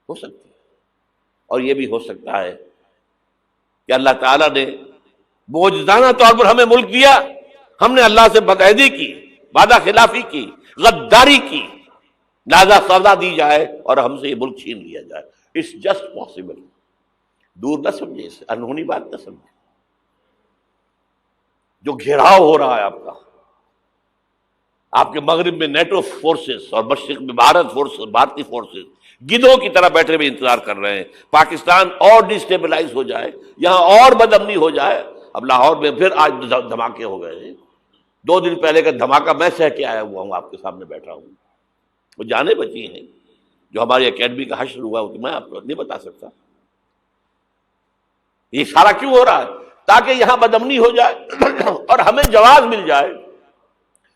ہو سکتی ہے۔ اور یہ بھی ہو سکتا ہے کہ اللہ تعالیٰ نے معجزانہ طور پر ہمیں ملک دیا، ہم نے اللہ سے بدعہدی کی، وعدہ خلافی کی، غداری کی، لہذا سزا دی جائے اور ہم سے یہ ملک چھین لیا جائے۔ It's just possible. دور نہ سمجھے، اسے انہونی بات نہ سمجھے۔ جو گھیراؤ ہو رہا ہے آپ کے مغرب میں نیٹو فورسز اور مشرق میں بھارتی فورسز گدھوں کی طرح بیٹھے ہوئے انتظار کر رہے ہیں پاکستان اور ڈسٹیبلائز ہو جائے، یہاں اور بدامنی ہو جائے۔ اب لاہور میں پھر آج دھماکے ہو گئے ہیں، 2 دن پہلے کا دھماکہ میں سہ کے آیا ہوا ہوں، آپ کے سامنے بیٹھا ہوں۔ وہ جانیں بچی ہیں، جو ہماری اکیڈمی کا حشر ہوا وہ تو میں آپ کو نہیں بتا سکتا۔ یہ سارا کیوں ہو رہا ہے؟ تاکہ یہاں بدامنی ہو جائے اور ہمیں جواز مل جائے،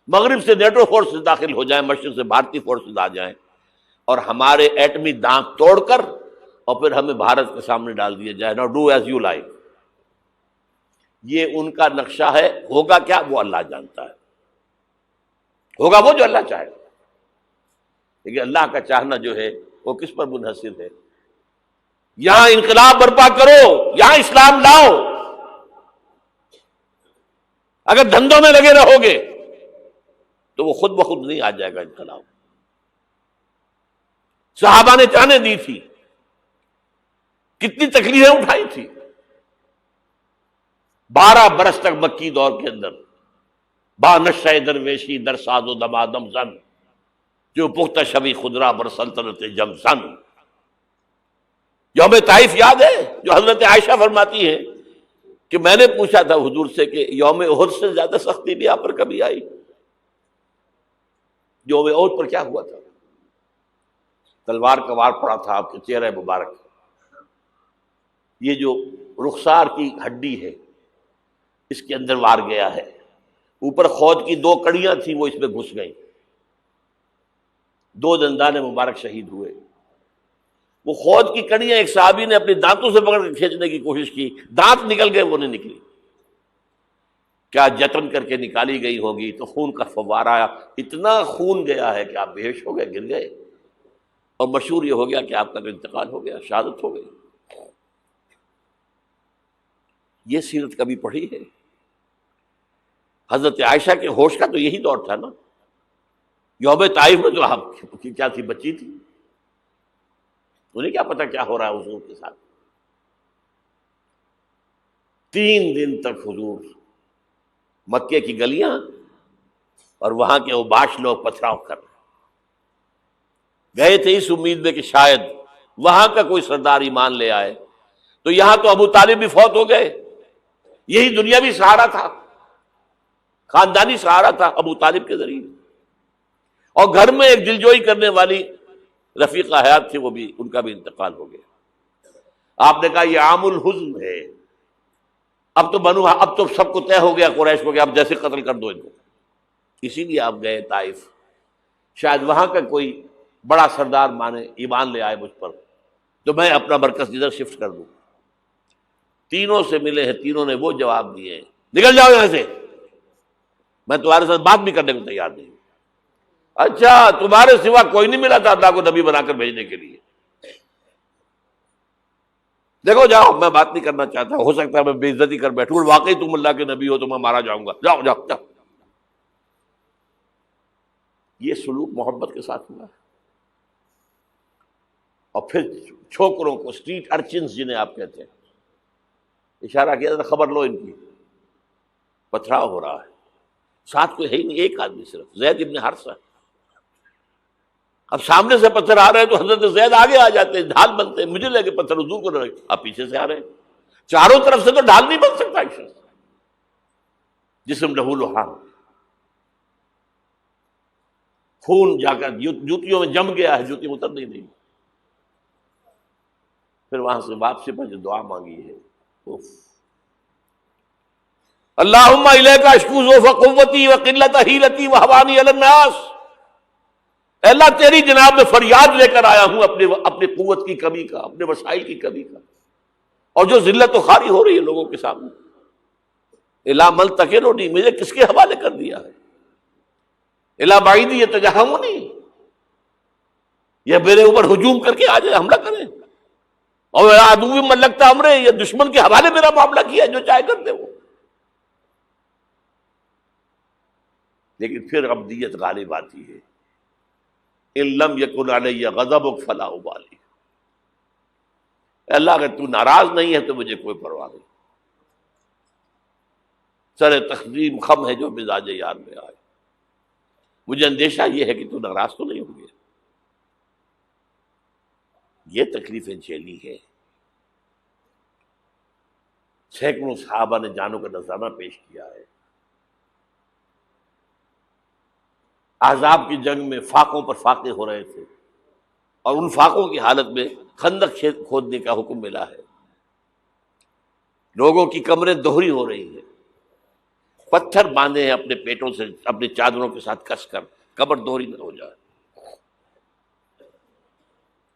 مغرب سے نیٹو فورسز داخل ہو جائیں، مشرق سے بھارتی فورسز آ جائیں اور ہمارے ایٹمی دانت توڑ کر اور پھر ہمیں بھارت کے سامنے ڈال دیا جائے۔ نو ڈو ایز یو لائک۔ یہ ان کا نقشہ ہے۔ ہوگا کیا وہ اللہ جانتا ہے، ہوگا وہ جو اللہ چاہے، لیکن اللہ کا چاہنا جو ہے وہ کس پر منحصر ہے؟ یہاں انقلاب برپا کرو، یہاں اسلام لاؤ۔ اگر دھندوں میں لگے رہو گے تو وہ خود بخود نہیں آ جائے گا انقلاب۔ صحابہ نے جانیں دی تھی، کتنی تکلیفیں اٹھائی تھی۔ 12 برس تک مکی دور کے اندر با نشہ درویشی در ساز و دمادم زن، جو پختہ شبی خدرہ بر سلطنت جم سن۔ یوم طائف یاد ہے جو حضرت عائشہ فرماتی ہے کہ میں نے پوچھا تھا حضور سے کہ یوم احد سے زیادہ سختی بھی آپ پر کبھی آئی؟ یوم احد پر کیا ہوا تھا؟ تلوار کا وار پڑا تھا آپ کے چہرہ مبارک، یہ جو رخسار کی ہڈی ہے اس کے اندر وار گیا ہے، اوپر خود کی 2 کڑیاں تھیں وہ اس میں گھس گئیں، 2 دندان مبارک شہید ہوئے۔ وہ خود کی کڑیاں ایک صحابی نے اپنے دانتوں سے پکڑ کے کھینچنے کی کوشش کی، دانت نکل گئے، وہ نہیں نکلی۔ کیا جتن کر کے نکالی گئی ہوگی تو خون کا فوارہ آیا، اتنا خون گیا ہے کہ آپ بے ہوش ہو گئے، گر گئے، اور مشہور یہ ہو گیا کہ آپ کا انتقال ہو گیا، شہادت ہو گئی۔ یہ سیرت کبھی پڑھی ہے؟ حضرت عائشہ کے ہوش کا تو یہی دور تھا نا۔ یوم طائف میں تو آپ کیا تھی، بچی تھی، انہیں کیا پتا کیا ہو رہا ہے حضور کے ساتھ۔ 3 دن تک حضور مکے کی گلیاں اور وہاں کے اوباش لوگ پتھراؤ کر رہے گئے تھے اس امید میں کہ شاید وہاں کا کوئی سردار ایمان لے آئے۔ تو یہاں تو ابو طالب بھی فوت ہو گئے، یہی دنیاوی سہارا تھا، خاندانی سہارا تھا ابو طالب کے ذریعے، اور گھر میں ایک دلجوئی کرنے والی رفیقہ حیات تھی، وہ بھی، ان کا بھی انتقال ہو گیا۔ آپ نے کہا یہ عام الحزن ہے، اب تو سب کو طے ہو گیا قریش کو کہ اب جیسے قتل کر دو ان کو۔ اسی لیے آپ گئے طائف، شاید وہاں کا کوئی بڑا سردار مانے، ایمان لے آئے مجھ پر، تو میں اپنا مرکز ادھر شفٹ کر دوں۔ تینوں سے ملے ہیں، تینوں نے وہ جواب دیے ہیں، نکل جاؤ یہاں سے، میں تمہارے ساتھ بات بھی کرنے کو تیار نہیں ہوں۔ اچھا، تمہارے سوا کوئی نہیں ملا تھا اللہ کو نبی بنا کر بھیجنے کے لیے؟ دیکھو جاؤ، میں بات نہیں کرنا چاہتا، ہو سکتا ہے میں بے عزتی کر بیٹھوں، واقعی تم اللہ کے نبی ہو تو میں مارا جاؤں گا، جاؤ جاؤ جاؤ۔ یہ سلوک محبت کے ساتھ ہوا ہے۔ اور پھر چھوکروں کو، اسٹریٹ ارچنز جنہیں آپ کہتے ہیں، اشارہ کیا تھا، خبر لو ان کی، پتھراؤ ہو رہا ہے۔ ساتھ کوئی ہے ہی نہیں، ایک آدمی صرف، زید ابن حارثہ۔ اب سامنے سے پتھر آ رہے ہیں تو حضرت زید آگے آ جاتے ہیں، ڈھال بنتے ہیں، مجھے لگے پتھر حضور کو رہے، آپ پیچھے سے آ رہے ہیں، چاروں طرف سے تو ڈھال نہیں بن سکتا ایک شخص، جسم لہو لہان، خون جا کر جوتیوں میں جم گیا ہے، جوتی اتر نہیں۔ پھر وہاں سے واپسی پر جو دعا مانگی ہے، اللہم الیک اشکو ضعف قوتی وقلت حیلتی وہوانی علی الناس، اے اللہ تیری جناب میں فریاد لے کر آیا ہوں اپنی قوت کی کمی کا، اپنے وسائل کی کمی کا، اور جو ذلت و خواری ہو رہی ہے لوگوں کے سامنے۔ الا من تکلنی، مجھے کس کے حوالے کر دیا ہے؟ الا بعیدی یتجہمنی، یہ میرے اوپر ہجوم کر کے آ جائے، حملہ کریں۔ اور عدو من لگتا امرے، یہ دشمن کے حوالے میرا معاملہ کیا، جو چاہے کر دے وہ. لیکن پھر عبدیت غالب آتی ہے. ان لم یکن علی غضبک فلا ابالی. اللہ اگر تو ناراض نہیں ہے تو مجھے کوئی پرواہ نہیں. سر تقسیم خم ہے جو مزاج یار میں آئے. مجھے اندیشہ یہ ہے کہ تو ناراض تو نہیں ہوں گے. یہ تکلیفیں جھیلی ہے. سینکڑوں صحابہ نے جانوں کا نذرانہ پیش کیا ہے. احزاب کی جنگ میں فاقوں پر فاقے ہو رہے تھے، اور ان فاقوں کی حالت میں خندق کھودنے کا حکم ملا ہے. لوگوں کی کمریں دوہری ہو رہی ہیں، پتھر باندھے ہیں اپنے پیٹوں سے، اپنی چادروں کے ساتھ کس کر کمر دوہری نہ ہو جائے.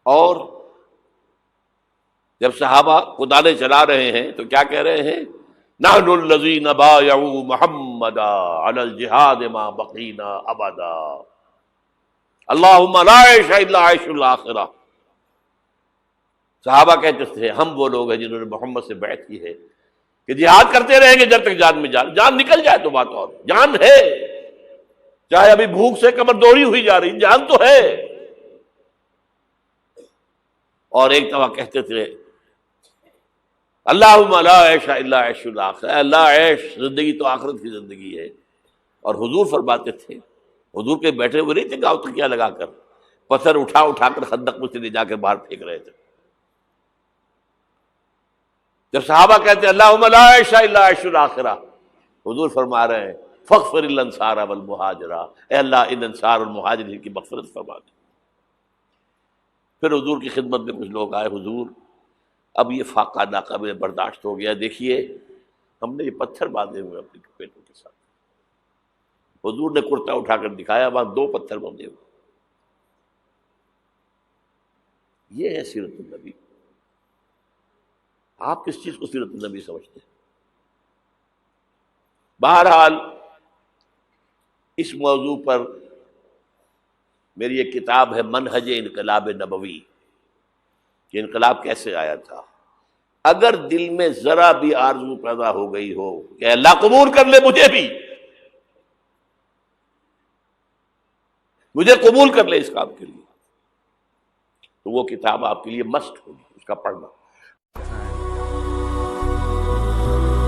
اور جب صحابہ کدالیں چلا رہے ہیں تو کیا کہہ رہے ہیں؟ نحن الذین بایعوا محمدا علی الجہاد ما بقینا ابدا اللہم لا عیش الا عیش الاخرہ. صحابہ کہتے تھے ہم وہ لوگ ہیں جنہوں نے محمد سے بیعت کی ہے کہ جہاد کرتے رہیں گے جب تک جان میں جان نکل جائے تو بات اور. جان ہے، چاہے ابھی بھوک سے کمر دوہری ہوئی جا رہی، جان تو ہے. اور ایک دفعہ کہتے تھے اللہم لا عیش الا عیش الاخرہ، اللہ عیش زندگی تو آخرت کی زندگی ہے. اور حضور فرماتے تھے، حضور کے بیٹھے ہوئے نہیں تھے گاؤں تکیہ لگا کر، پتھر اٹھا اٹھا کر خندق میں سے لے جا کے باہر پھینک رہے تھے. جب صحابہ کہتے ہیں اللہم لا عیش الا عیش الاخرہ، حضور فرما رہے ہیں فاغفر الانصار والمہاجرہ، اے اللہ ان انصار اور مہاجرین کی مغفرت فرما دے. پھر حضور کی خدمت میں کچھ لوگ آئے، حضور اب یہ فاقہ ناقابل برداشت ہو گیا، دیکھیے ہم نے یہ پتھر باندھے ہوئے اپنے پیٹوں کے ساتھ. حضور نے کرتا اٹھا کر دکھایا، وہاں 2 پتھر باندھے ہوئے. یہ ہے سیرت النبی. آپ کس چیز کو سیرت النبی سمجھتے ہیں؟ بہرحال اس موضوع پر میری ایک کتاب ہے منہج انقلاب نبوی، کہ انقلاب کیسے آیا تھا. اگر دل میں ذرا بھی آرزو پیدا ہو گئی ہو کہ اللہ قبول کر لے مجھے بھی، مجھے قبول کر لے اس کام کے لیے، تو وہ کتاب آپ کے لیے مست ہوگی، اس کا پڑھنا.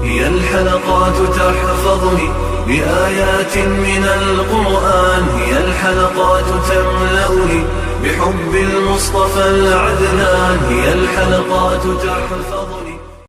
هي الحلقات تحفظني بآيات من القرآن، هي الحلقات تملأني بحب المصطفى العدنان، هي الحلقات تحفظني